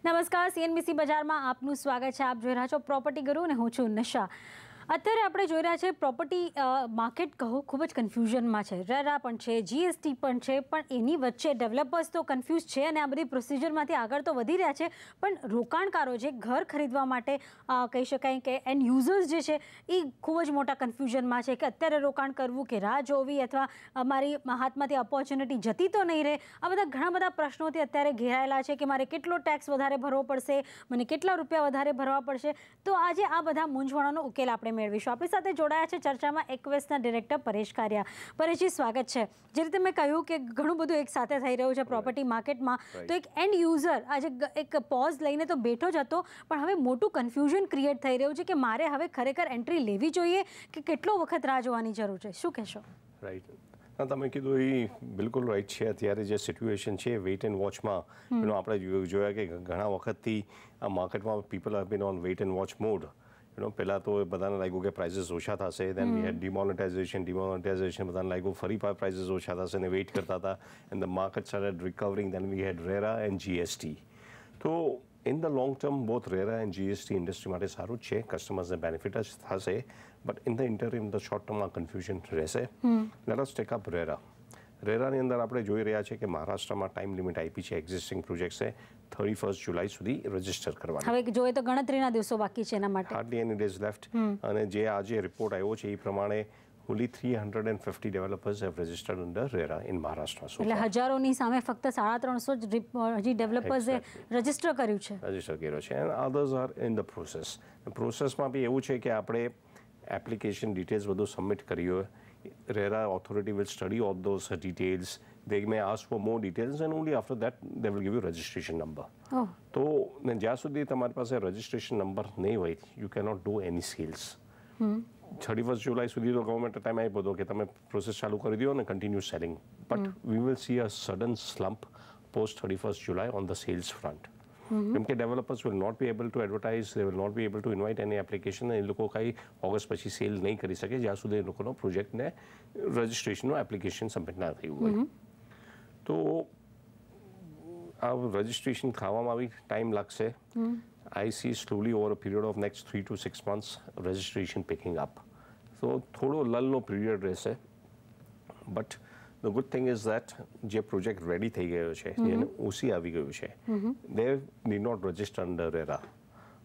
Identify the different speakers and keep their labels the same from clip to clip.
Speaker 1: નમસ્કાર, સીએનબીસી બજારમાં આપનું સ્વાગત છે. આપ જોઈ રહ્યા છો પ્રોપર્ટી ગુરુ અને હું છું નિશા. અત્યારે આપણે જોઈ રહ્યા છે પ્રોપર્ટી માર્કેટ કહો ખૂબ જ કન્ફ્યુઝનમાં છે. રેરા પણ છે, જીએસટી પણ છે, પણ એની વચ્ચે ડેવલપર્સ તો કન્ફ્યુઝ છે અને આ બધી પ્રોસિજરમાંથી આગળ તો વધી રહ્યા છે, પણ રોકાણકારો જે ઘર ખરીદવા માટે કહી શકાય કે એન્ડ યુઝર્સ જે છે એ ખૂબ જ મોટા કન્ફ્યુઝનમાં છે કે અત્યારે રોકાણ કરવું કે રાહ જોવી અથવા અમારી હાથમાંથી ઓપોર્ચ્યુનિટી જતી તો નહીં રહે. આ બધા ઘણા બધા પ્રશ્નોથી અત્યારે ઘેરાયેલા છે કે મારે કેટલો ટેક્સ વધારે ભરવો પડશે, મને કેટલા રૂપિયા વધારે ભરવા પડશે. તો આજે આ બધા મૂંઝવણોનો ઉકેલ આપણે મેળવીશું. આપણી સાથે જોડાયા છે ચર્ચામાં એક્વેસના ડિરેક્ટર પરેશ કારિયા. પરેશજી, સ્વાગત છે. જે રીતે મેં કહ્યું કે ઘણું બધું એક સાથે થઈ રહ્યું છે પ્રોપર્ટી માર્કેટમાં, તો એક એન્ડ યુઝર આજે એક પોઝ લઈને તો બેઠો જ હતો, પણ હવે મોટું કન્ફ્યુઝન ક્રિએટ થઈ રહ્યું છે કે મારે હવે ખરેખર એન્ટ્રી લેવી જોઈએ કે કેટલો વખત રાહ જોવાની જરૂર છે. શું કહેશો?
Speaker 2: રાઈટ, તમે કીધું એ બિલકુલ રાઈટ છે. અત્યારે જે સિચ્યુએશન છે વેઇટ એન્ડ વોચમાં, આપણે જોયા કે ઘણા વખતથી આ માર્કેટમાં people have been on weight and watch mode. પહેલાં તો બધાને લાગ્યું કે પ્રાઇઝીસ ઓછા થશે, દેન વી હેડ ડિમોનેટાઇઝેશન બધાને લાગ્યું ફરી પ્રાઇઝીસ ઓછા થશે અને વેઇટ કરતા હતા. And the market started recovering, then we had RERA and GST. તો in the long term both RERA and GST industry માટે સારું જ છે, કસ્ટમર્સને બેનિફિટ જ થશે. But in the interim the short ટર્મમાં કન્ફ્યુઝન રહેશે. Let us take up RERA. રેરાની અંદર આપણે જોઈ રહ્યા છે કે મહારાષ્ટ્રમાં ટાઈમ લિમિટ આપી છે એક્ઝિસ્ટિંગ પ્રોજેક્ટ્સે 31 જુલાઈ સુધી રજીસ્ટર કરવાની.
Speaker 1: હવે જોઈએ તો ગણતરીના દિવસો બાકી છે એના માટે.
Speaker 2: હાર્ડલી એની ડેઝ લેફ્ટ. અને જે આજે રિપોર્ટ આવ્યો છે એ પ્રમાણે only 350 developers have registered under RERA in Maharashtra.
Speaker 1: એટલે હજારોની સામે ફક્ત 350 જ હજી ડેવલપર્સે રજીસ્ટર કર્યું છે.
Speaker 2: રજીસ્ટર કર્યો છે and others are in the process. પ્રોસેસમાં બી એવું છે કે આપણે એપ્લિકેશન ડિટેલ્સ બધું સબમિટ કરી હોય. RERA authority will study all those details. They may ask for more details and only after that they will give you registration number. તો જ્યાં સુધી તમારી પાસે રજિસ્ટ્રેશન નંબર નહીં હોય, you cannot do any sales. 31 જુલાઈ સુધી તો ગવર્મેન્ટે ટાઈમ આપ્યો હતો કે તમે પ્રોસેસ ચાલુ કરી દો અને continue selling. But we will see a sudden slump post 31 July on the sales front. કેમ કે developers will not be able to advertise, they will not be able to invite any application. એ લોકો કાંઈ August પછી cell નહીં કરી શકે જ્યાં સુધી એ લોકોનો પ્રોજેક્ટને રજિસ્ટ્રેશનનું એપ્લિકેશન સબમિટ ના થયું હોય. તો આ રજિસ્ટ્રેશન થવામાં આવી ટાઈમ લાગશે. I see slowly over a period of next 3 to 6 months registration picking up. So થોડો લલનો પીરિયડ રહેશે. But the good thing is that જે પ્રોજેક્ટ રેડી થઈ ગયો છે, જેને ઓસી આવી ગયું છે, they did not register under RERA.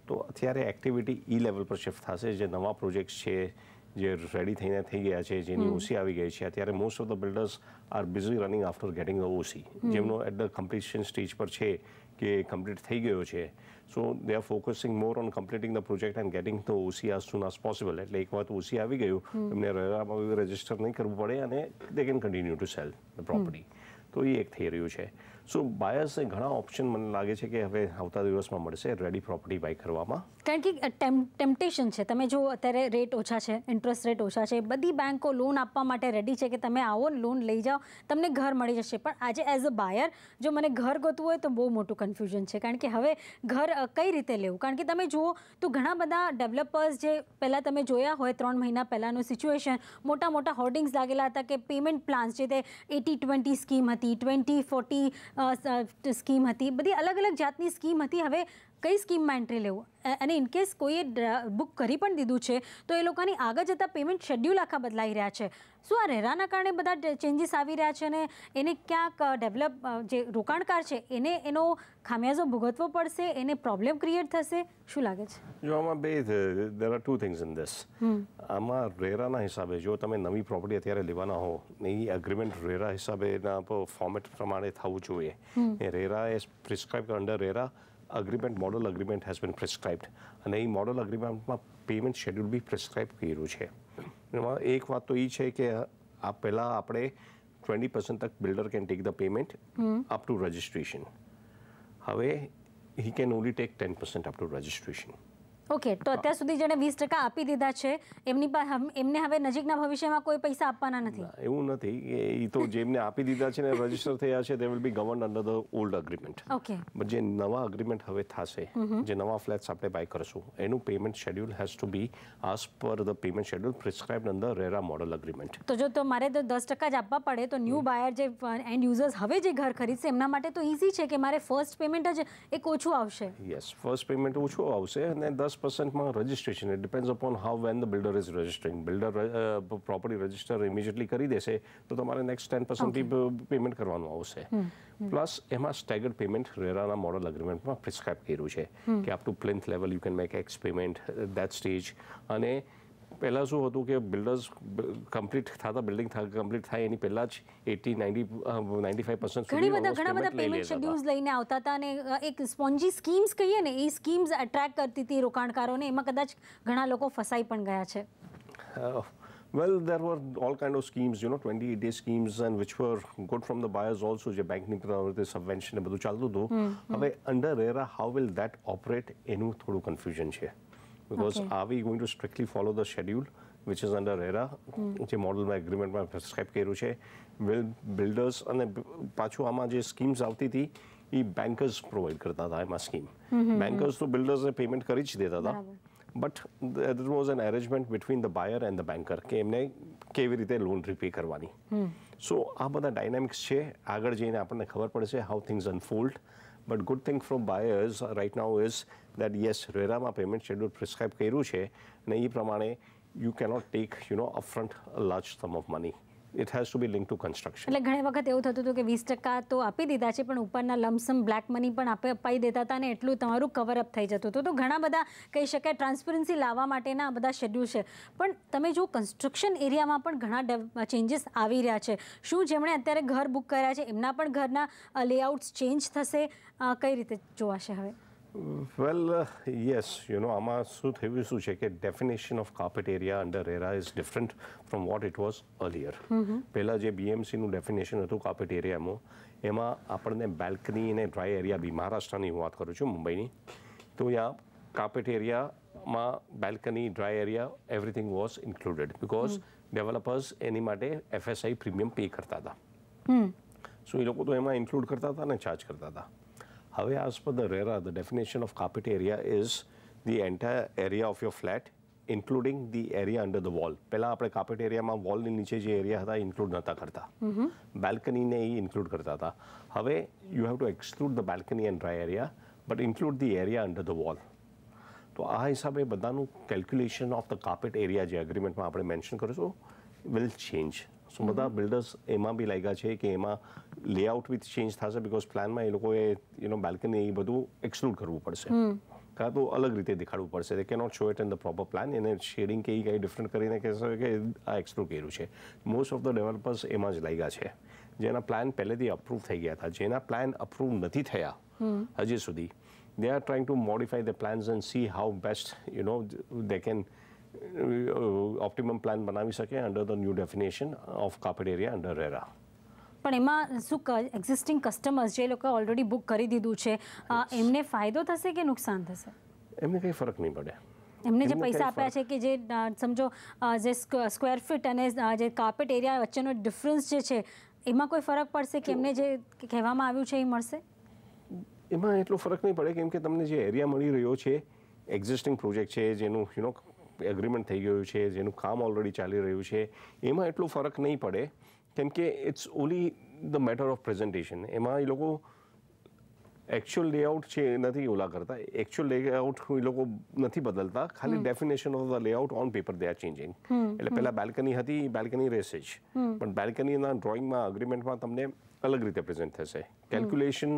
Speaker 2: તો અત્યારે એક્ટિવિટી ઈ લેવલ પર શિફ્ટ થશે. જે નવા પ્રોજેક્ટ્સ છે જે રેડી થઈને થઈ ગયા છે, જેની ઓસી આવી ગઈ છે, અત્યારે most of the builders are busy running after getting the OC. જેમનો એટ ધ કમ્પ્લીશન સ્ટેજ પર છે કે કમ્પ્લીટ થઈ ગયો છે. So they are focusing more on completing the project and getting the OC as soon as possible. એટલે એક વાર ઓસી આવી ગયું, એમને રેરામાં રજિસ્ટર નહીં કરવું પડે અને they can continue to sell the property. તો એ એક થઈ રહ્યું છે. સો બાયર્સને ઘણા ઓપ્શન મને લાગે છે કે હવે આવતા દિવસમાં મળશે રેડી પ્રોપર્ટી બાય કરવામાં. કારણ કે
Speaker 1: ટેમ્પટેશન છે. તમે જો અત્યારે રેટ ઓછા છે, ઇન્ટરેસ્ટ રેટ ઓછા છે, બધી બેન્કો લોન આપવા માટે રેડી છે કે તમે આવો લોન લઈ જાઓ, તમને ઘર મળી જશે. પણ આજે એઝ અ બાયર જો મને ઘર ગોતવું હોય તો બહુ મોટું કન્ફ્યુઝન છે. કારણ કે હવે ઘર કઈ રીતે લેવું? કારણ કે તમે જુઓ તો ઘણા બધા ડેવલપર્સ જે પહેલાં તમે જોયા હોય 3 મહિના પહેલાંનું સિચ્યુએશન, મોટા મોટા હોર્ડિંગ્સ લાગેલા હતા કે પેમેન્ટ પ્લાન્સ છે તે 80-20 સ્કીમ હતી, 20-40 સ્કીમ હતી, બધી અલગ અલગ જાતની સ્કીમ હતી. હવે કઈ સ્કીમમાં એન્ટ્રી લેવું? અને ઇનકેસ કોઈએ બુક કરી પણ દીધું છે તો એ લોકોની આગળ જતાં પેમેન્ટ શેડ્યુલ આખા બદલાઈ રહ્યા છે. શું આ રેરાના કારણે બધા ચેન્જીસ આવી રહ્યા છે અને એને ક્યાંક જે રોકાણકાર છે એને એનો ખામિયાજો ભોગવવો પડશે, એને પ્રોબ્લેમ ક્રિએટ થશે? શું લાગે છે?
Speaker 2: જો આમાં there are two things in this. આમાં રેરાના હિસાબે જો તમે નવી પ્રોપર્ટી અત્યારે લેવાના હો, એ એગ્રીમેન્ટ રેરા હિસાબેના ફોર્મેટ પ્રમાણે થવું જોઈએ. RERA as prescribe under RERA agreement, model agreement has been prescribed. અને એ મોડલ અગ્રીમેન્ટમાં પેમેન્ટ શેડ્યુલ બી પ્રિસ્ક્રાઇબ કર્યું છે. એમાં એક વાત તો એ છે કે આ પહેલાં આપણે 20% તક builder can take the payment up to registration. હવે he can only take 10% up to registration.
Speaker 1: Okay, તો અત્યાર સુધી જેણે 20% આપી દીધા છે એમને હવે નજીકના ભવિષ્યમાં કોઈ પૈસા આપવાના નથી?
Speaker 2: એવું નથી કે એ તો જેમને આપી દીધા છે ને રજીસ્ટર થયા છે they will be govern under the old agreement.
Speaker 1: Okay,
Speaker 2: but જે નવા અગ્રીમેન્ટ હવે થશે, જે નવા ફ્લેટ્સ આપણે બાય કરશું, એનું payment schedule has to be as per the payment schedule prescribed under RERA model agreement.
Speaker 1: તો જો તો મારે તો 10% જ આપવા પડે તો ન્યૂ બાયર જે એન્ડ યુઝર્સ હવે જે ઘર ખરીદશે એમના માટે તો ઇઝી છે કે મારે ફર્સ્ટ પેમેન્ટ જ એક ઓછું આવશે.
Speaker 2: યસ, ફર્સ્ટ પેમેન્ટ ઓછું આવશે અને 10%માં registration. It depends upon how when the builder is registering. Builder property register immediately કરી દેશે તો તમારે નેક્સ્ટ 10% પેમેન્ટ કરવાનું આવશે. પ્લસ એમાં સ્ટેગર્ડ પેમેન્ટ રેરાના મોડલ અગ્રીમેન્ટમાં પ્રિસ્ક્રાઇબ કર્યું છે કે up to plinth level you can make x payment that stage. અને પહેલાં શું હતું કે બિલ્ડર્સ કમ્પ્લીટ થતા બિલ્ડિંગ કમ્પ્લીટ થાય એની પહેલાં જ 80-95%
Speaker 1: ઘણા બધા પેમેન્ટ શેડ્યુલ્સ લઈને આવતા હતા અને એક સ્પોન્જી સ્કીમ્સ કહીએ ને એ સ્કીમ્સ અટ્રેક્ટ કરતી હતી રોકાણકારોને, એમાં કદાચ ઘણા લોકો ફસાઈ પણ ગયા છે.
Speaker 2: Well, there were all kind of schemes, 28-day schemes and which were good from the buyers also, જે બેંકની તરફથી સબવેન્શન ને બધું ચાલતું હતું. હવે under RERA how will that operate એનું થોડું કન્ફ્યુઝન છે. Because are we going to strictly follow the schedule which is under RERA, જે મોડલમાં એગ્રીમેન્ટમાં પ્રિસ્ક્રાઇબ કર્યું છે? વિલ બિલ્ડર્સ અને પાછું આમાં જે સ્કીમ્સ આવતી હતી એ બેન્કર્સ પ્રોવાઈડ કરતા હતા. એમાં સ્કીમ બેન્કર્સ તો બિલ્ડર્સને પેમેન્ટ કરી જ દેતા હતા. But there was an arrangement between the buyer and the banker કે એમને કેવી રીતે લોન રીપે કરવાની. સો આ બધા ડાયનામિક્સ છે. આગળ જઈને આપણને ખબર પડશે how things unfold. But good thing from buyers right now is that yes, રેરામાં પેમેન્ટ શેડ્યુલ પ્રિસ્ક્રાઇબ કર્યું છે અને એ પ્રમાણે you cannot take upfront a large sum of money. It has to be linked to construction.
Speaker 1: એટલે ઘણી વખત એવું થતું હતું કે 20% તો આપી દીધા છે પણ ઉપરના લમસમ બ્લેક મની પણ અપાઈ દેતા હતા અને એટલું તમારું કવર અપ થઈ જતું હતું. તો ઘણા બધા કહી શકાય ટ્રાન્સપરન્સી લાવવા માટેના બધા શેડ્યુલ છે. પણ તમે જો કન્સ્ટ્રક્શન એરિયામાં પણ ઘણા ચેન્જીસ આવી રહ્યા છે. શું જેમણે અત્યારે ઘર બુક કર્યા છે એમના પણ ઘરના લેઆઉટ્સ ચેન્જ થશે? કઈ રીતે જોવાશે હવે?
Speaker 2: Well, yes, આમાં શું થયું શું છે કે definition of carpet area under RERA is different from what it was earlier. પહેલાં જે બીએમસીનું ડેફિનેશન હતું કાર્પેટ એરિયામાં, એમાં આપણને બેલ્કની અને ડ્રાય એરિયા બી, મહારાષ્ટ્રની હું વાત કરું છું, મુંબઈની, તો ત્યાં કાર્પેટ એરિયામાં balcony, dry area everything was included because developers એની માટે FSI પ્રીમિયમ પે કરતા હતા. સો એ લોકો તો એમાં ઇન્ક્લુડ કરતા હતા અને ચાર્જ કરતા હતા. હવે as per the RERA, the definition of carpet area is the entire area of your flat including the area under the wall. પહેલાં આપણે કાર્પેટ એરિયામાં વોલની નીચે જે એરિયા હતા ઇન્ક્લુડ નહોતા કરતા, બેલ્કનીને એ ઇન્ક્લુડ કરતા હતા. હવે you have to exclude the balcony and dry area but include the area under the wall. તો આ હિસાબે બધાનું calculation of the carpet area જે એગ્રીમેન્ટમાં આપણે મેન્શન કરીશું વિલ ચેન્જ. સો બધા બિલ્ડર્સ એમાં બી લાગ્યા છે કે એમાં લેઆઉટ બી ચેન્જ થશે બિકોઝ પ્લાનમાં એ લોકોએ બેલ્કની એ બધું એક્સક્લુડ કરવું પડશે, કાં તો અલગ રીતે દેખાડવું પડશે. They cannot show it in the proper plan. એને શેડિંગ કે કંઈ ડિફરન્ટ કરીને કહેશે કે આ એક્સક્લુડ કર્યું છે. મોસ્ટ ઓફ ધ ડેવલપર્સ એમાં જ લાગ્યા છે જેના પ્લાન પહેલેથી અપ્રૂવ થઈ ગયા હતા. જેના પ્લાન અપ્રૂવ નથી થયા હજી સુધી, they are trying to modify the plans and see how best they can optimum plan બનાવી શકે under the new definition of carpet area under RERA.
Speaker 1: પણ એમાં શું એક્ઝિસ્ટિંગ કસ્ટમર્સ જે લોકો ઓલરેડી બુક કરી દીધું છે એમને ફાયદો થશે કે નુકસાન થશે?
Speaker 2: એમને કંઈ ફરક નહીં પડે.
Speaker 1: એમને જે પૈસા આપ્યા છે કે જે સમજો જે સ્ક્વેર ફીટ અને જે કાર્પેટ એરિયા વચ્ચેનો ડિફરન્સ જે છે એમાં કોઈ ફરક પડશે કે એમને જે કહેવામાં આવ્યું છે એ મળશે?
Speaker 2: એમાં એટલો ફરક નહીં પડે કેમ કે તમને જે એરિયા મળી રહ્યો છે, એક્ઝિસ્ટિંગ પ્રોજેક્ટ છે જેનું એગ્રીમેન્ટ થઈ ગયું છે, જેનું કામ ઓલરેડી ચાલી રહ્યું છે, એમાં એટલો ફરક નહીં પડે કેમ કે it's only the matter of presentation. એમાં એ લોકો એકચ્યુઅલ લેઆઉટ છે એ નથી ઓલા કરતા, એકચ્યુઅલ લેઆઉટ એ લોકો નથી બદલતા, ખાલી definition of the layout on paper they are changing. એટલે પહેલાં બેલ્કની હતી, બેલ્કની રહેશે જ, પણ બેલ્કનીના ડ્રોઈંગમાં અગ્રીમેન્ટમાં તમને અલગ રીતે પ્રેઝન્ટ થશે. Calculation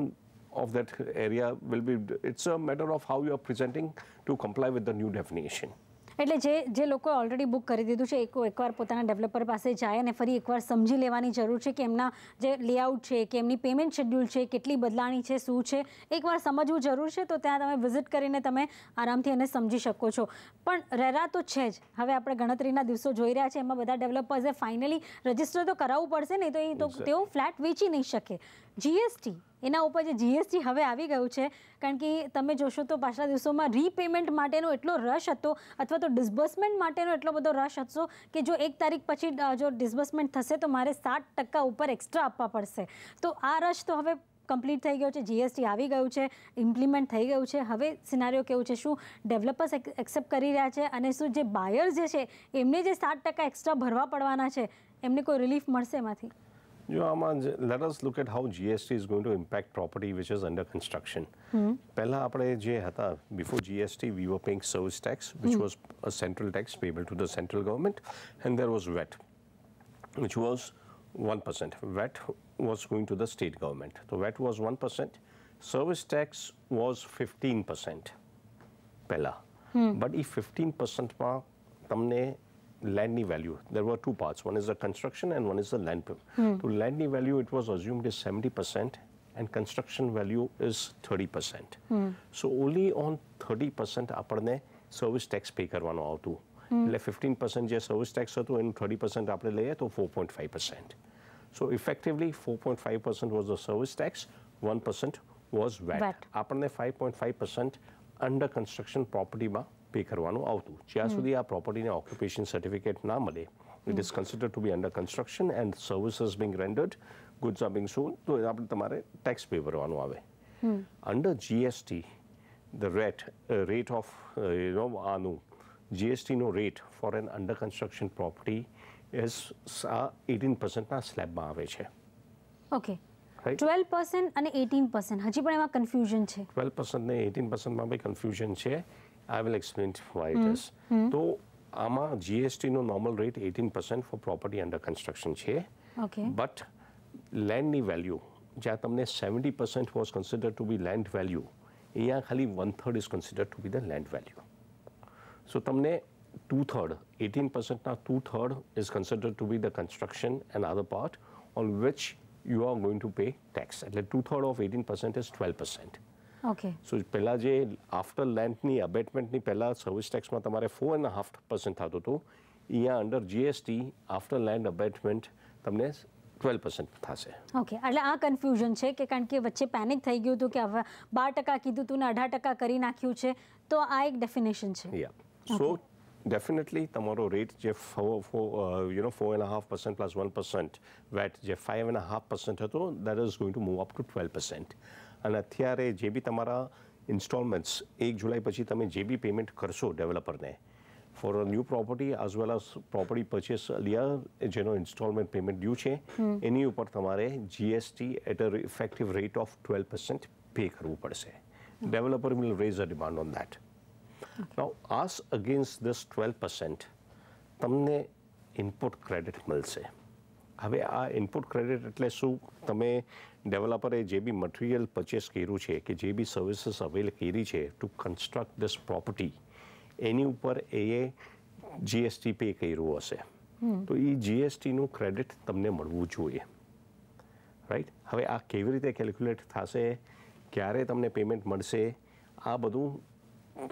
Speaker 2: of that area will be, it's a matter of how you are presenting to comply with the new definition.
Speaker 1: એટલે જે લોકોએ ઓલરેડી બુક કરી દીધું છે એકવાર પોતાના ડેવલપર પાસે જાય અને ફરી એકવાર સમજી લેવાની જરૂર છે કે એમના જે લેઆઉટ છે કે એમની પેમેન્ટ શેડ્યુલ છે કેટલી બદલાણી છે, શું છે, એકવાર સમજવું જરૂર છે. તો ત્યાં તમે વિઝિટ કરીને તમે આરામથી એને સમજી શકો છો. પણ રેરા તો છે જ, હવે આપણે ગણતરીના દિવસો જોઈ રહ્યા છે, એમાં બધા ડેવલપર્સે ફાઇનલી રજિસ્ટર તો કરાવવું પડશે નહીં તો તેઓ ફ્લેટ વેચી નહીં શકે. જીએસટી એના ઉપર જે જીએસટી હવે આવી ગયું છે, કારણ કે તમે જોશો તો પાછલા દિવસોમાં રીપેમેન્ટ માટેનો એટલો રશ હતો અથવા તો ડિસ્બર્સમેન્ટ માટેનો એટલો બધો રશ હતો કે જો 1 તારીખ પછી જો ડિસ્બર્સમેન્ટ થશે તો મારે 7% ઉપર એક્સ્ટ્રા આપવા પડશે. તો આ રશ તો હવે કમ્પ્લીટ થઈ ગયો છે, જીએસટી આવી ગયું છે, ઇમ્પ્લિમેન્ટ થઈ ગયું છે. હવે સિનારીઓ કેવું છે, શું ડેવલપર્સ એક્સેપ્ટ કરી રહ્યા છે અને શું જે બાયર્સ જે છે એમને જે 7% એક્સ્ટ્રા ભરવા પડવાના છે એમને કોઈ રિલીફ મળશે એમાંથી?
Speaker 2: Let us look at how GST is going to impact property which is under construction. પહેલા આપણે જે હતા, before GST we were paying service tax, which was a central tax payable to the central government, and there was VAT, which was 1%. VAT was going to the state government. So VAT was 1%. Service tax was 15% પહેલા. But એ 15%માં તમને landની value, there were two parts. One is the construction and one is the land. So landની value, it was assumed is 70% and construction value is 30%. So only on 30% આપણને service tax pay કરવાનો આવતું. એટલે 15% જે service tax હતું એનું 30% આપણે લઈએ તો 4.5%. So effectively 4.5% was the service tax, 1% was VAT. આપણને 5.5% under construction propertyમાં પે કરવાનું આવતું. જ્યાં સુધી આ પ્રોપર્ટીને ઓક્યુપેશન સર્ટિફિકેટ ના મળે, it is considered to be under construction and services being rendered, goods are being sold, તો આપણે તમારે ટેક્સ પે કરવાનું આવે. Under GST the rate of આનું જીએસટીનો rate for an under construction property is 18%ના સ્લેબમાં આવે છે.
Speaker 1: ઓકે, 12% અને 18%, હજી પણ એમાં કન્ફ્યુઝન છે.
Speaker 2: 12% ને 18%માં બી કન્ફ્યુઝન છે. I will explain why it is. તો આમાં જીએસટીનો normal rate 18% for property under construction છે. બટ લેન્ડની વેલ્યુ, જ્યાં તમને 70% was consider to be land value, અહીંયા ખાલી 1/3 is consider to be the land value. So તમને 2/3, 18%ના 2/3 is consider to be the construction and other part on which you are going to pay tax. એટલે 2/3 of 18% is 12%. સો પહેલાં જે after લેન્ડની અબેટમેન્ટની પહેલાં service ટેક્સમાં તમારે 4.5% થતું હતું, અહીંયા અંડર જીએસટી આફ્ટર લેન્ડ અબેટમેન્ટ તમને 12% થશે.
Speaker 1: ઓકે, એટલે આ કન્ફ્યુઝન છે કે કારણ કે વચ્ચે પેનિક થઈ ગયું હતું કે હવે 12% કીધું હતું ને 18% કરી નાખ્યું છે, તો આ એક ડેફિનેશન છે.
Speaker 2: સો ડેફિનેટલી તમારો રેટ જે 4.5% પ્લસ 1% વેટ જે 5.5% હતો, that is going to move up to 12%. અને અત્યારે જે બી તમારા ઇન્સ્ટોલમેન્ટ્સ 1 જુલાઈ પછી તમે જે બી પેમેન્ટ કરશો ડેવલપરને for a new property as well as property purchase earlier જેનો ઇન્સ્ટોલમેન્ટ પેમેન્ટ ડ્યુ છે, એની ઉપર તમારે જીએસટી at a effective rate of 12% pay કરવું પડશે. Developer will raise a demand on that. Now as against this 12% તમને ઇનપુટ ક્રેડિટ મળશે. હવે આ ઇનપુટ ક્રેડિટ એટલે શું? તમે ડેવલપરે જે બી મટીરિયલ પરચેસ કર્યું છે કે જે બી સર્વિસીસ અવેલ કરી છે ટુ કન્સ્ટ્રક્ટ ધીસ પ્રોપર્ટી, એની ઉપર એ જીએસટી પે કર્યું હશે, તો એ જીએસટીનું ક્રેડિટ તમને મળવું જોઈએ. રાઈટ? હવે આ કેવી રીતે કેલ્ક્યુલેટ થશે, ક્યારે તમને પેમેન્ટ મળશે, આ બધું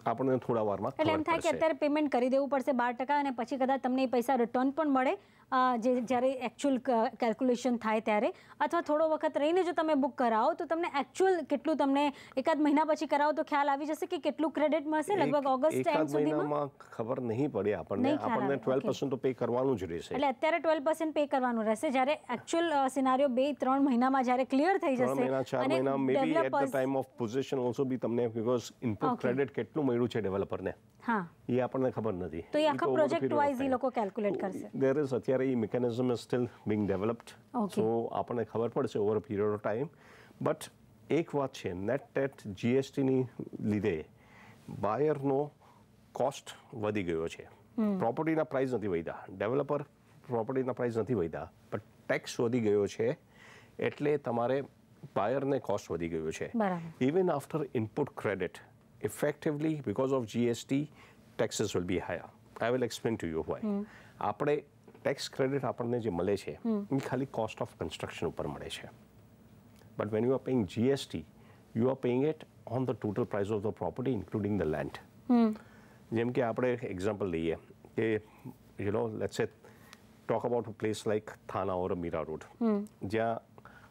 Speaker 2: આપણને થોડા વારમાં
Speaker 1: એટલે એમ થાય કે અત્યારે પેમેન્ટ કરી દેવું પડશે 12% અને પછી કદાચ તમને એ પૈસા રિટર્ન પણ મળે જ્યારે એકચ્યુઅલ કેલ્ક્યુલેશન થાય ત્યારે, અથવા થોડો વખત રહીને જો તમે બુક કરાવો તો તમને એકચ્યુઅલ કેટલું, તમને એકાદ મહિના પછી કરાવો તો ખ્યાલ આવી જશે કે કેટલું ક્રેડિટ મળશે. લગભગ ઓગસ્ટ એન્ડ સુધીમાં
Speaker 2: ખબર નહીં પડે આપણને 12% તો પે કરવાનું જ રહેશે.
Speaker 1: એટલે અત્યારે 12% પે કરવાનું રહેશે, જ્યારે એકચ્યુઅલ સિનારીઓ 2-3 મહિનામાં જ્યારે ક્લિયર થઈ જશે,
Speaker 2: 3 મહિના 4 મહિના may be at the time of possession also બી તમને, બીકોઝ ઇનપુટ ક્રેડિટ કેટલું મળ્યું છે ડેવલપરને, એ આપણને ખબર નથી.
Speaker 1: તો એ આખા પ્રોજેક્ટ વાઇઝ એ લોકો કેલ્ક્યુલેટ કરશે.
Speaker 2: દેર ઇઝ અત્યારે a mechanism is still being developed, so આપણને ખબર પડશે over a period of time. But એક વાત છે, નેટ જીએસટીની લીધે બાયરનો કોસ્ટ વધી ગયો છે. પ્રોપર્ટીના પ્રાઇસ નથી વધ્યા, ડેવલપર પ્રોપર્ટીના પ્રાઇસ નથી વધ્યા, બટ ટેક્સ વધી ગયો છે, એટલે તમારે બાયરને કોસ્ટ વધી ગયો છે. Even after input credit, effectively because of GST, taxes will be higher. I will explain to you why. આપણે ટેક્સ ક્રેડિટ આપણને જે મળે છે એ ખાલી કોસ્ટ ઓફ કન્સ્ટ્રક્શન ઉપર મળે છે. But when you are paying GST, you are paying it on the total price of the property including the land. જેમ કે આપણે એક્ઝામ્પલ લઈએ કે let's say talk about a place like Thane or Mira Road, જ્યાં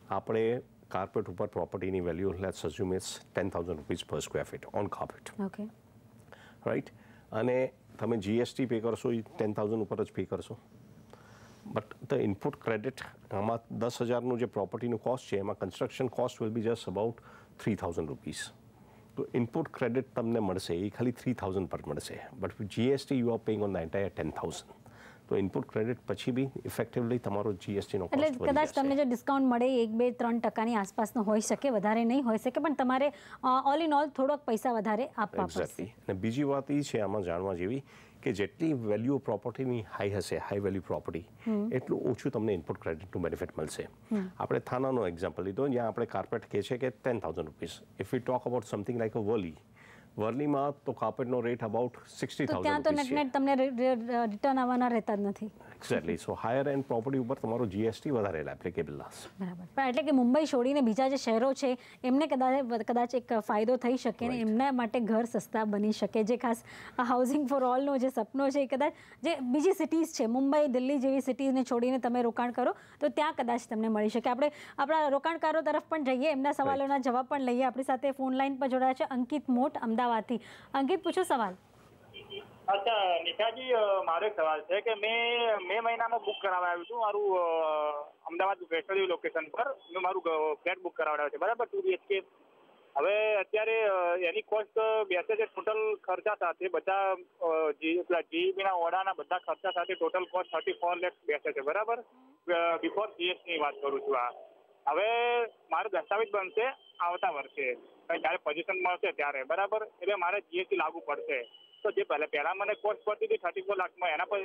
Speaker 2: આપણે કાર્પેટ ઉપર પ્રોપર્ટીની value let's assume it's 10,000 rupees per square feet on carpet,
Speaker 1: okay,
Speaker 2: right. અને તમે જીએસટી પે કરશો એ 10,000 ઉપર જ પે કરશો. બટ ધ ઇનપુટ ક્રેડિટ આમાં 10,000નું જે પ્રોપર્ટીનું કોસ્ટ છે એમાં construction cost will be just about 3,000 rupees. તો ઇનપુટ ક્રેડિટ તમને મળશે એ ખાલી 3,000 પર મળશે, but GST you are paying on the entire 10,000. તો ઇનપુટ ક્રેડિટ પછી બી ઇફેક્ટિવલી તમારો જીએસટીનો કોસ્ટ
Speaker 1: એટલે કદાચ તમને જે ડિસ્કાઉન્ટ મળે 1-2-3% આસપાસનો હોઈ શકે, વધારે નહીં હોઈ શકે, પણ તમારે ઓલ ઇન ઓલ થોડોક પૈસા વધારે આપવા પડશે.
Speaker 2: એક્ઝેક્ટલી. અને બીજી વાત એ છે આમાં જાણવા જેવી કે જેટલી વેલ્યુ પ્રોપર્ટીની હાઈ હશે, હાઈ વેલ્યુ પ્રોપર્ટી, એટલું ઓછું તમને ઇનપુટ ક્રેડિટનું બેનિફિટ મળશે. આપણે થાનાનો એક્ઝામ્પલ લીધો, જ્યાં આપણે કાર્પેટ કહે છે કે 10,000 rupees. If you talk about something like a વર્લીમાં તો કાર્પેટનો રેટ અબાઉટ 60,000
Speaker 1: ત્યાં તો નેટ તમને રિટર્ન આવવાના રહેતા જ નથી.
Speaker 2: Exactly. So higher and property ઉપર તમારો જીએસટી વધારે એપ્લિકેબલ હશે.
Speaker 1: બરાબર. પણ એટલે કે મુંબઈ છોડીને બીજા જે શહેરો છે એમને કદાચ એક ફાયદો થઈ શકે ને એમના માટે ઘર સસ્તા બની શકે, જે ખાસ હાઉસિંગ ફોર ઓલનો જે સપનો છે, કદાચ જે બીજી સિટીઝ છે, મુંબઈ, દિલ્હી જેવી સિટીઝને છોડીને તમે રોકાણ કરો તો ત્યાં કદાચ તમને મળી શકે. આપણે આપણા રોકાણકારો તરફ પણ જઈએ, એમના સવાલોના જવાબ પણ લઈએ. આપણી સાથે ફોન લાઈન પર જોડાયા છે અંકિત મોટ અમદાવાદથી. અંકિત, પૂછો સવાલ.
Speaker 3: અચ્છા નિશાજી, મારો એક સવાલ છે કે મેં મે મહિનામાં બુક કરાવડાવ્યું છું મારું અમદાવાદ વેસ્ટર્ન લોકેશન પર. મેં મારું ફ્લેટ બુક કરાવડાવ્યો છે, બરાબર, 2 BHK. હવે અત્યારે એની કોસ્ટ બેસે છે ટોટલ ખર્ચા સાથે, બધા જીઈબીના ઓડાના બધા ખર્ચા સાથે ટોટલ કોસ્ટ 34 લાખ બેસે છે, બરાબર, બિફોર જીએસટીની વાત કરું છું. હવે મારે દસ્તાવેજ બનશે આવતા વર્ષે, જ્યારે પોઝિશન મળશે ત્યારે, બરાબર, એટલે મારે જીએસટી લાગુ પડશે. તો જે પહેલા મને કોસ્ટ પડતી હતી 34 લાખમાં, એના પર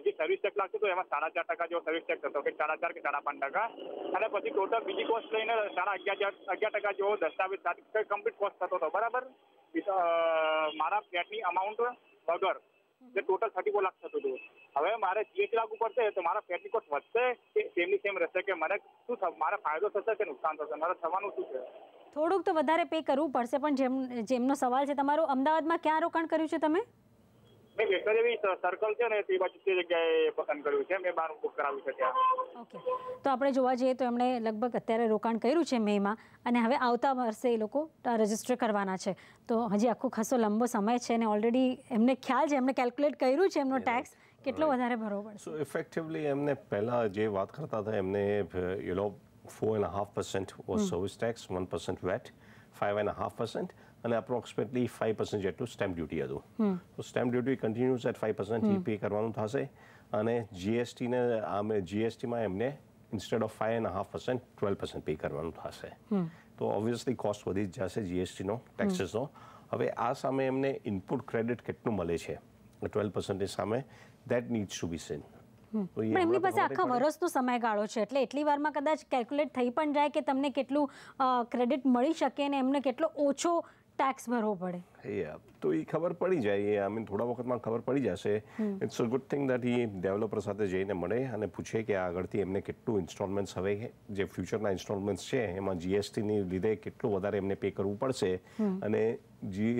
Speaker 3: જે સર્વિસ ટેક્સ લાગતો હતો એમાં 4.5% જેવો સર્વિસ ટેક્સ હતો, કે 4.5 કે 5.5%. અને પછી ટોટલ બીજી કોસ્ટ લઈને 11% જેવો દસ્તાવેજ સાથે કમ્પ્લીટ કોસ્ટ થતો હતો, બરાબર, મારા ફ્લેટની અમાઉન્ટ વગર, જે ટોટલ 34 લાખ થતું હતું. હવે મારે જીએસટી લાગુ પડશે તો મારા ફ્લેટની કોસ્ટ વધશે કે તેમની સેમ રહેશે, કે મને શું મારે ફાયદો થશે કે નુકસાન થશે, મારે થવાનું શું છે?
Speaker 1: થોડુંક તો વધારે પે કરવું પડશે, પણ જેમનો સવાલ છે, તમારું અમદાવાદમાં ક્યાં રોકાણ કર્યું છે તમે?
Speaker 3: મેં વેસ્ટર્ન સર્કલ છે ને તે બાજુ તે જગ્યાએ પસંદ કર્યું છે, મેં બહાર બુક કરાવ્યું છે ત્યાં.
Speaker 1: ઓકે, તો આપણે જોવા જઈએ તો એમણે લગભગ અત્યારે રોકાણ કર્યું છે મેમાં, અને હવે આવતા વર્ષે એ લોકો રજીસ્ટર કરવાના છે. તો હજી આખો ખાસો લંબો સમય છે અને ઓલરેડી એમને ખ્યાલ છે, એમને કેલ્ક્યુલેટ કર્યું છે એમનો ટેક્સ કેટલો વધારે ભરવો પડશે.
Speaker 2: સો ઇફેક્ટિવલી એમને પહેલાં જે વાત કરતા હતા એમને 4.5% was service tax, 1% VAT, 5.5%, અને અપ્રોક્સિમેટલી 5% જેટલું સ્ટેમ્પ ડ્યુટી હતું. તો stamp duty continuous at 5% pay કરવાનું થશે, અને જીએસટીમાં એમને ઇન્સ્ટેડ ઓફ 5.5% 12% પે કરવાનું થશે. તો ઓબ્વિયસલી કોસ્ટ વધી જ જશે જીએસટીનો, ટેક્સીસનો. હવે આ સામે એમને ઇનપુટ ક્રેડિટ કેટલું મળે છે 12% સામે, that needs to be seen.
Speaker 1: પણ એમની પાસે આખા વર્ષનો સમયગાળો છે, એટલે એટલી વારમાં કદાચ કેલ્ક્યુલેટ થઈ પણ જાય કે તમને કેટલું ક્રેડિટ મળી શકે ને એમને કેટલો ઓછો ટેક્સ ભરવો પડે.
Speaker 2: તો એ ખબર પડી જાય, આઈ મીન થોડા વખતમાં ખબર પડી જશે. It's a good thing that એ ડેવલપર સાથે જઈને મળે અને પૂછે કે આગળથી એમને કેટલું ઇન્સ્ટોલમેન્ટ્સ, હવે જે ફ્યુચરના ઇન્સ્ટોલમેન્ટ્સ છે એમાં જીએસટીની લીધે કેટલું વધારે એમને પે કરવું પડશે, અને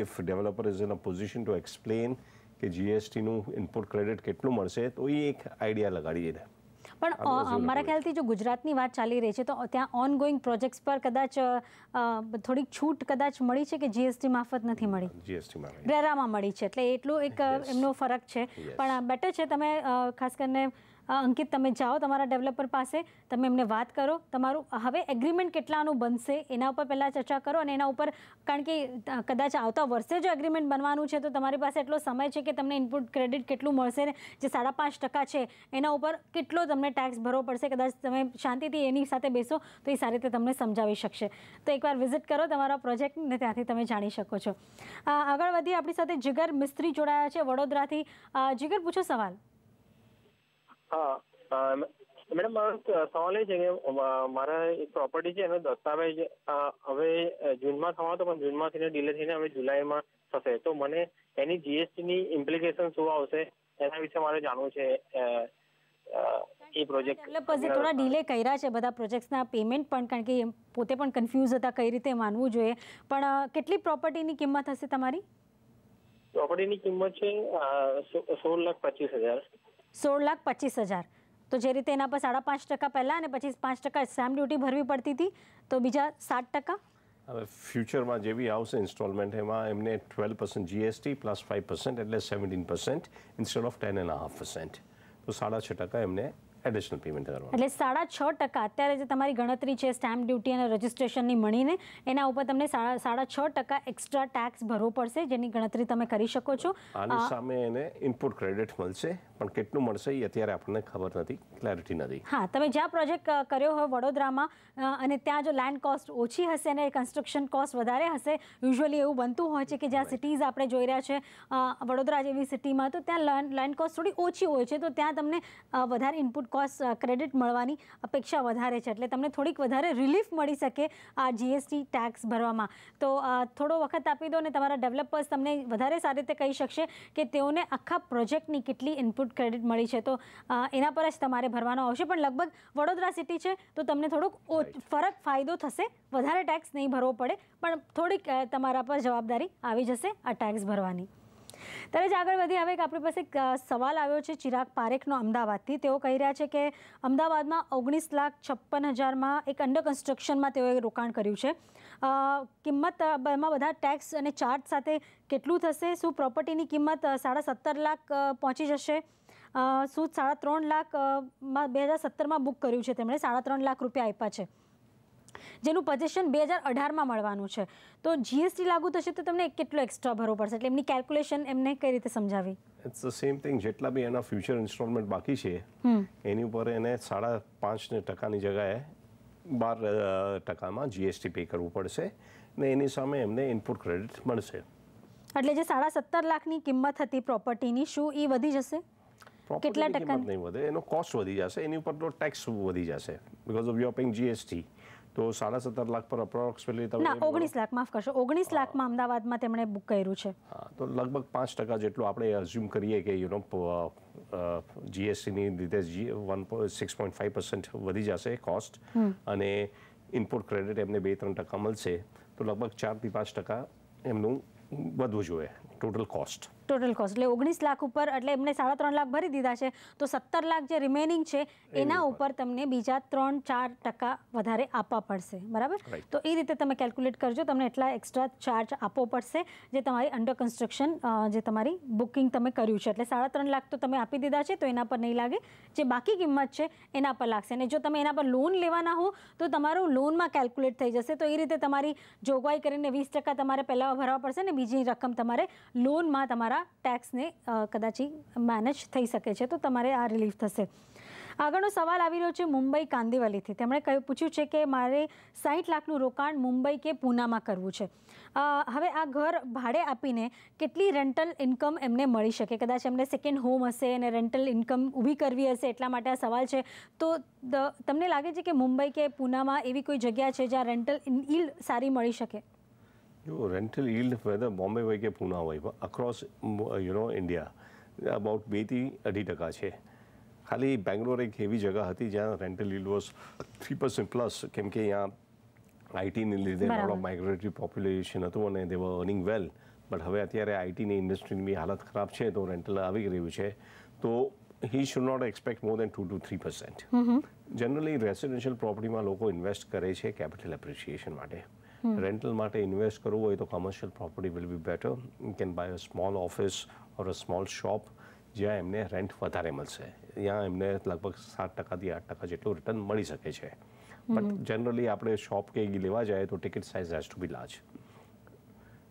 Speaker 2: if developer is in a position two explain કે જીએસટીનું ઇનપુટ ક્રેડિટ કેટલું મળશે, તો એ એક આઈડિયા લગાડી દે.
Speaker 1: પણ મારા ખ્યાલથી જો ગુજરાતની વાત ચાલી રહી છે તો ત્યાં ઓનગોઈંગ પ્રોજેક્ટ્સ પર કદાચ થોડીક છૂટ કદાચ મળી છે કે જીએસટી મારફત નથી મળી,
Speaker 2: જીએસટીમાં
Speaker 1: રેરામાં મળી છે, એટલે એટલું એક એમનો ફરક છે. પણ બેટર છે તમે ખાસ કરીને અંકિત, તમે જાઓ તમારા ડેવલપર પાસે, તમે એમને વાત કરો, તમારું હવે એગ્રીમેન્ટ કેટલાનું બનશે એના ઉપર પહેલાં ચર્ચા કરો, અને એના ઉપર, કારણ કે કદાચ આવતા વર્ષે જો એગ્રીમેન્ટ બનવાનું છે તો તમારી પાસે એટલો સમય છે કે તમને ઇનપુટ ક્રેડિટ કેટલું મળશે ને જે 5.5% છે એના ઉપર કેટલો તમને ટેક્સ ભરવો પડશે. કદાચ તમે શાંતિથી એની સાથે બેસો તો એ સારી રીતે તમને સમજાવી શકશે. તો એકવાર વિઝિટ કરો તમારા પ્રોજેક્ટને, ત્યાંથી તમે જાણી શકો છો. આગળ વધીએ, આપણી સાથે જીગર મિસ્ત્રી જોડાયા છે વડોદરાથી. જીગર, પૂછો સવાલ.
Speaker 4: હા મેડમ, મારો સવાલ એ છે કે મારા એક પ્રોપર્ટી છે એનો દસ્તાવેજ હવે જૂનમાં થવાનો હતો, પણ જૂનમાં થઈને ડિલે થઈને હવે જુલાઈમાં થશે, તો મને એની જીએસટીની ઇમ્પ્લિકેશન શું આવશે એના વિશે મારે જાણવું છે. એ પ્રોજેક્ટ
Speaker 1: ડેવલપર્સે થોડા ડિલે કર્યા છે બધા પ્રોજેક્ટ્સના પેમેન્ટ પણ, કારણ કે પોતે પણ કન્ફ્યુઝ હતા કઈ રીતે માનવું જોઈએ. પણ કેટલી પ્રોપર્ટીની કિંમત હશે તમારી?
Speaker 4: પ્રોપર્ટીની કિંમત છે 16,25,000.
Speaker 1: 16,25,000. તો જે રીતે એના પર 5.5% પહેલાં અને પછી 5% સ્ટેમ્પ ડ્યુટી ભરવી પડતી હતી, તો બીજા 7%.
Speaker 2: હવે ફ્યુચરમાં જે બી આવશે ઇન્સ્ટોલમેન્ટ એમાં એમને 12% GST પ્લસ 5% એટલે 17% ઇન્સ્ટેડ ઓફ 10.5%. તો 6.5% એમને એડિશનલ પેમેન્ટ કરવાનું.
Speaker 1: એટલે 6.5% અત્યારે જે તમારી ગણતરી છે સ્ટેમ્પ ડ્યુટી અને રજિસ્ટ્રેશનની મળીને, એના ઉપર તમને 6.5% એક્સ્ટ્રા ટેક્સ ભરવો પડશે, જેની ગણતરી તમે કરી શકો છો.
Speaker 2: આની સામે એને ઇનપુટ ક્રેડિટ મળશે, પણ કેટલું મળશે એ અત્યારે આપણને ખબર નથી, ક્લેરિટી નથી.
Speaker 1: હા, તમે જ્યાં પ્રોજેક્ટ કર્યો હોય વડોદરામાં અને ત્યાં જો લેન્ડ કોસ્ટ ઓછી હશે અને કન્સ્ટ્રક્શન કોસ્ટ વધારે હશે, યુઝ્યુઅલી એવું બનતું હોય છે કે જ્યાં સિટીઝ આપણે જોઈ રહ્યા છે વડોદરા જેવી સિટીમાં, તો ત્યાં લેન્ડ કોસ્ટ થોડી ઓછી હોય છે, તો ત્યાં તમને વધારે ઇનપુટ કોસ્ટ ક્રેડિટ મળવાની અપેક્ષા વધારે છે, એટલે તમને થોડીક વધારે રિલીફ મળી શકે આ GST ટેક્સ ભરવામાં. તો થોડો વખત આપી દો અને તમારા ડેવલપર્સ તમને વધારે સારી રીતે કહી શકશે કે તેઓને આખા પ્રોજેક્ટની કેટલી ઇનપુટ ક્રેડિટ મળી છે, તો એના પર જ તમારે ભરવાનો આવશે. પણ લગભગ વડોદરા સિટી છે તો તમને થોડોક ફાયદો થશે, વધારે ટેક્સ નહીં ભરવો પડે, પણ થોડીક તમારા પર જવાબદારી આવી જશે આ ટેક્સ ભરવાની. ત્યારે જ આગળ વધી, હવે આપણી પાસે એક સવાલ આવ્યો છે ચિરાગ પારેખનો અમદાવાદથી. તેઓ કહી રહ્યા છે કે અમદાવાદમાં 19,56,000માં એક અંડર કન્સ્ટ્રક્શનમાં તેઓએ રોકાણ કર્યું છે. કિંમત એમાં બધા ટેક્સ અને ચાર્જ સાથે કેટલું થશે? શું પ્રોપર્ટીની કિંમત 17.5 લાખ પહોંચી જશે? શું 3.5 લાખમાં 2017માં બુક કર્યું છે તેમણે, 3.5 લાખ રૂપિયા આપ્યા છે, જેનું પોઝેશન 2018માં મળવાનું છે. તો GST લાગુ થશે તો તમને કેટલો એક્સ્ટ્રા ભરવો પડશે? એટલે એમની કેલ્ક્યુલેશન એમને કઈ રીતે સમજાવી?
Speaker 2: It's the same thing. જેટલા બી એના ફ્યુચર ઇન્સ્ટોલમેન્ટ બાકી છે એની ઉપર એને 5.5%ની જગ્યાએ 12%માં GST પે કરવું પડશે ને એની સામે એમને ઇનપુટ ક્રેડિટ મળશે.
Speaker 1: એટલે જે 17.5 લાખની કિંમત હતી પ્રોપર્ટીની, શું એ વધી જશે? કેટલા ટકા?
Speaker 2: નહીં વધે, એનો કોસ્ટ વધી જશે, એની ઉપર તો ટેક્સ વધી જશે because of you are paying GST. તો 17.5 લાખ પર અપ્રોક્સિમેટલી તમે
Speaker 1: 19 લાખ, માફ કરશો, 19 લાખમાં અમદાવાદમાં તેમણે બુક કર્યું છે.
Speaker 2: હા, તો લગભગ 5% જેટલું આપણે અઝ્યુમ કરીએ કે GSTની લીધે 6.5% વધી જશે કોસ્ટ, અને ઇનપુટ ક્રેડિટ એમને 2-3% મળશે, તો લગભગ 4 થી 5% એમનું વધવું જોઈએ ટોટલ કોસ્ટ.
Speaker 1: એટલે 19 લાખ ઉપર, એટલે એમને 3.5 લાખ ભરી દીધા છે, તો 17 લાખ જે રિમેનિંગ છે એના ઉપર તમને બીજા 3-4% વધારે આપવા પડશે, બરાબર? તો એ રીતે તમે કેલ્ક્યુલેટ કરજો, તમને એટલા એક્સ્ટ્રા ચાર્જ આપવો પડશે જે તમારી અંડર કન્સ્ટ્રક્શન જે તમારી બુકિંગ તમે કર્યું છે. એટલે 3.5 લાખ તો તમે આપી દીધા છે, તો એના પર નહીં લાગે, જે બાકી કિંમત છે એના પર લાગશે. અને જો તમે એના પર લોન લેવાના હો તો તમારું લોનમાં કેલ્ક્યુલેટ થઈ જશે, તો એ રીતે તમારી જોગવાઈ કરીને 20% તમારે પહેલાં ભરવા પડશે ને બીજી રકમ તમારે લોનમાં તમારા ટેક્સને કદાચી મેનેજ થઈ શકે છે, તો તમારે આ રિલીફ થશે. આગળનો સવાલ આવી રહ્યો છે મુંબઈ કાંદિવલીથી. તેમણે પૂછ્યું છે કે મારે 60 લાખનું રોકાણ મુંબઈ કે પૂનામાં કરવું છે. હવે આ ઘર ભાડે આપીને કેટલી રેન્ટલ ઇન્કમ એમને મળી શકે? કદાચ એમને સેકન્ડ હોમ હશે અને રેન્ટલ ઇન્કમ ઊભી કરવી હશે, એટલા માટે આ સવાલ છે. તો તમને લાગે છે કે મુંબઈ કે પૂનામાં એવી કોઈ જગ્યા છે જ્યાં રેન્ટલ યીલ્ડ સારી મળી શકે?
Speaker 2: જો રેન્ટલ યીલ્ડ વેધર બોમ્બે હોય કે પૂના હોય, અક્રોસ ઇન્ડિયા અબાઉટ 2 થી 2.5% છે. ખાલી બેંગ્લોર એક એવી જગા હતી જ્યાં રેન્ટલ યીલ્ડ વોઝ 3% પ્લસ, કેમ કે અહીંયા આઈટીને લીધે લોટ ઓફ માઇગ્રેટરી પોપ્યુલેશન હતું અને દે વર અર્નિંગ વેલ. બટ હવે અત્યારે આઈટીની ઇન્ડસ્ટ્રીની બી હાલત ખરાબ છે, તો રેન્ટલ આવી રહ્યું છે, તો he should not expect more than 2 to 3%. Generally residential પ્રોપર્ટીમાં લોકો ઇન્વેસ્ટ કરે છે કેપિટલ એપ્રિસિએશન માટે. રેન્ટલ માટે ઇન્વેસ્ટ કરવું હોય તો commercial property will be better. You can buy a small office or a small shop જ્યાં એમને રેન્ટ વધારે મળશે, ત્યાં એમને લગભગ 7% થી 8% જેટલું રિટર્ન મળી શકે છે. બટ જનરલી આપણે શોપ કે લેવા જાય તો ticket size has to be large.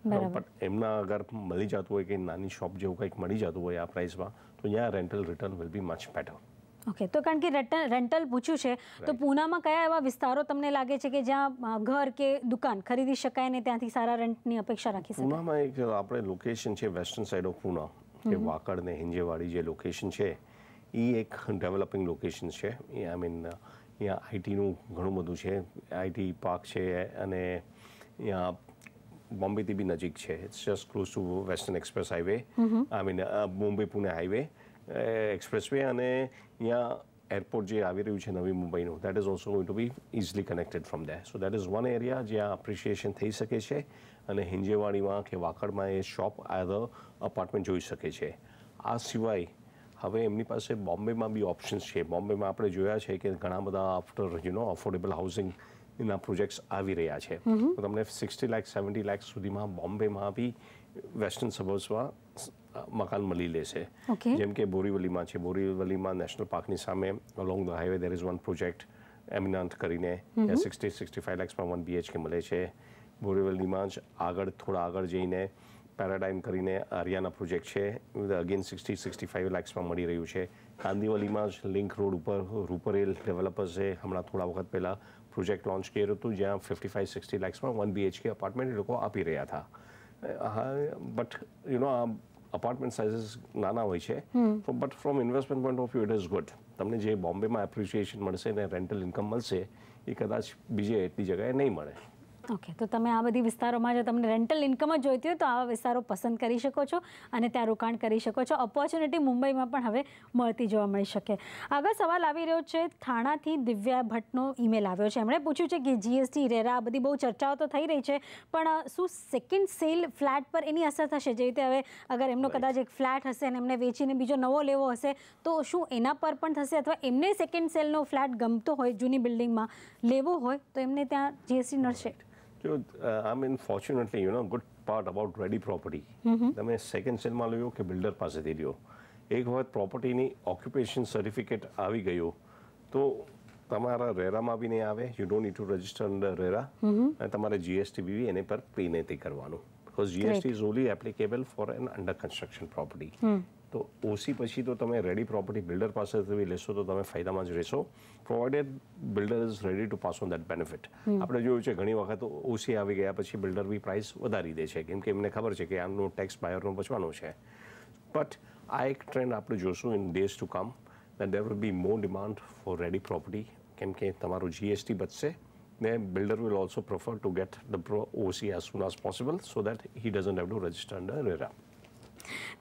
Speaker 2: But એમના અગર મળી જતું હોય કે નાની શોપ જેવું કંઈક મળી જતું હોય આ પ્રાઇસમાં, તો ત્યાં rental return will be much better.
Speaker 1: Okay, તો કારણ કે રેન્ટલ પૂછ્યું છે, તો પૂનામાં કયા એવા વિસ્તારો તમને લાગે છે કે જ્યાં ઘર કે દુકાન ખરીદી શકાય ને ત્યાંથી સારા રેન્ટની અપેક્ષા રાખી શકાય?
Speaker 2: પૂનામાં એક આપણે લોકેશન છે વેસ્ટર્ન સાઇડ ઓફ પૂના, કે વાકડ ને હિંજેવાડી જે લોકેશન છે એ એક ડેવલપિંગ લોકેશન છે. આઈ મીન અહીંયા આઈટીનું ઘણું બધું છે, આઈટી પાર્ક છે, અને અહીંયા બોમ્બેથી બી નજીક છે. It's just close to Western Express Highway, I mean Mumbai Pune highway expressway, અને અહીંયા એરપોર્ટ જે આવી રહ્યું છે નવી મુંબઈનું, that is also going to be easily connected from there. So that is one area જ્યાં અપ્રિશિએશન થઈ શકે છે, અને હિંજેવાડીમાં કે વાકડમાં એ શોપ આધર અપાર્ટમેન્ટ જોઈ શકે છે. આ સિવાય હવે એમની પાસે બોમ્બેમાં બી ઓપ્શન્સ છે. બોમ્બેમાં આપણે જોયા છે કે ઘણા બધા આફ્ટર અફોર્ડેબલ હાઉસિંગના પ્રોજેક્ટ્સ આવી રહ્યા છે. તો તમને 60 લાખ 70 લાખ સુધીમાં બોમ્બેમાં બી વેસ્ટર્ન સબર્બ્સમાં મકાન મળી લેશે. જેમ કે બોરીવલીમાં છે. બોરીવલીમાં નેશનલ પાર્કની સામે along the highway there is one project Eminent કરીને 60-65 લાખમાં 1 BHK મળે છે. બોરીવલીમાં જ થોડા આગળ જઈને પેરાડાઇમ કરીને આરિયાના પ્રોજેક્ટ છે, અગેન 60-65 લાખમાં મળી રહ્યું છે. કાંદીવલીમાં જ લિંક રોડ ઉપર રૂપરેલ ડેવલપર્સે હમણાં થોડા વખત પહેલાં પ્રોજેક્ટ લોન્ચ કર્યું હતું, જ્યાં 55-60 લાખમાં 1 BHK અપાર્ટમેન્ટ એ લોકો આપી રહ્યા હતા. બટ આ અપાર્ટમેન્ટ સાઇઝીસ નાના હોય છે, but from investment point of view it is good. તમને જે બોમ્બેમાં એપ્રિસિએશન મળશે ને રેન્ટલ ઇન્કમ મળશે એ કદાચ બીજે એટલી જગ્યાએ નહીં મળે.
Speaker 1: ઓકે, તો તમે આ બધી વિસ્તારોમાં જો તમને રેન્ટલ ઇન્કમ જ જોઈતી હોય તો આવા વિસ્તારો પસંદ કરી શકો છો અને ત્યાં રોકાણ કરી શકો છો. ઓપોર્ચ્યુનિટી મુંબઈમાં પણ હવે મળતી જોવા મળી શકે. આગળ સવાલ આવી રહ્યો છે, થાણાથી દિવ્યા ભટ્ટનો ઈમેલ આવ્યો છે. એમણે પૂછ્યું છે કે GST રેરા આ બધી બહુ ચર્ચાઓ તો થઈ રહી છે, પણ શું સેકન્ડ સેલ ફ્લેટ પર એની અસર થશે? જે રીતે હવે અગર એમનો કદાચ એક ફ્લેટ હશે અને એમને વેચીને બીજો નવો લેવો હશે તો શું એના પર પણ થશે, અથવા એમને સેકન્ડ સેલનો ફ્લેટ ગમતો હોય જૂની બિલ્ડિંગમાં લેવો હોય તો એમને ત્યાં GST નડશે?
Speaker 2: I mean, fortunately, good part about ready property. તમે સેકન્ડ સેલમાં લ્યો કે બિલ્ડર પાસેથી લ્યો, એક વખત પ્રોપર્ટીની ઓક્યુપેશન સર્ટિફિકેટ આવી ગયું તો તમારા રેરામાં બી નહીં આવે. You don't need to register under RERA, અને તમારે GST બી એને પર પે નથી કરવાનું, because GST is only applicable for an under construction property. તો ઓસી પછી તો તમે રેડી પ્રોપર્ટી બિલ્ડર પાસેથી લેશો તો તમે ફાયદામાં જ રહેશો, provided builder is ready to pass on that benefit. આપણે જોયું છે ઘણી વખત ઓસી આવી ગયા પછી બિલ્ડર બી પ્રાઇસ વધારી દે છે, કેમ કે એમને ખબર છે કે આમનો ટેક્સ બાયરનો બચવાનો છે. બટ આ એક ટ્રેન્ડ આપણે જોશું in days to come, that there will be more demand for ready property, કેમ કે તમારું GST બચશે ને builder will also prefer to get the OC as soon as possible so that he doesn't have to register under RERA.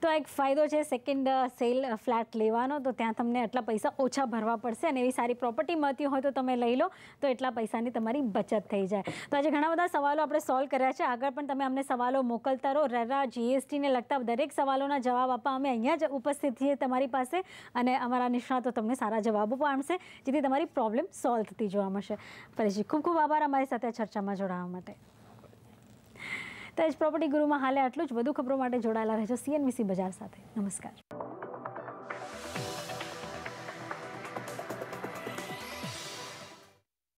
Speaker 1: તો એક ફાયદો છે second cell flat લેવાનો, તો ત્યાં તમને એટલા પૈસા ઓછા ભરવા પડશે અને એવી સારી પ્રોપર્ટી મળતી હોય તો તમે લઈ લો તો એટલા પૈસાની તમારી બચત થઈ જાય. તો આજે ઘણા બધા સવાલો આપણે સોલ્વ કર્યા છે. આગળ પણ તમે અમને સવાલો મોકલતા રહો. રેરા GSTને લગતા દરેક સવાલોના જવાબ આપવા અમે અહીંયા જ ઉપસ્થિત છીએ તમારી પાસે, અને અમારા નિષ્ણાતો તમને સારા જવાબો પણ આપશે જેથી તમારી પ્રોબ્લેમ સોલ્વ થતી જોવા મળશે. પરેશજી, ખૂબ ખૂબ આભાર અમારી સાથે ચર્ચામાં જોડાવા માટે. તો જ પ્રોપર્ટી ગુરુમાં હાલે આટલું જ. વધુ ખબરો માટે જોડાયેલા રહેજો CNBC બજાર સાથે. નમસ્કાર.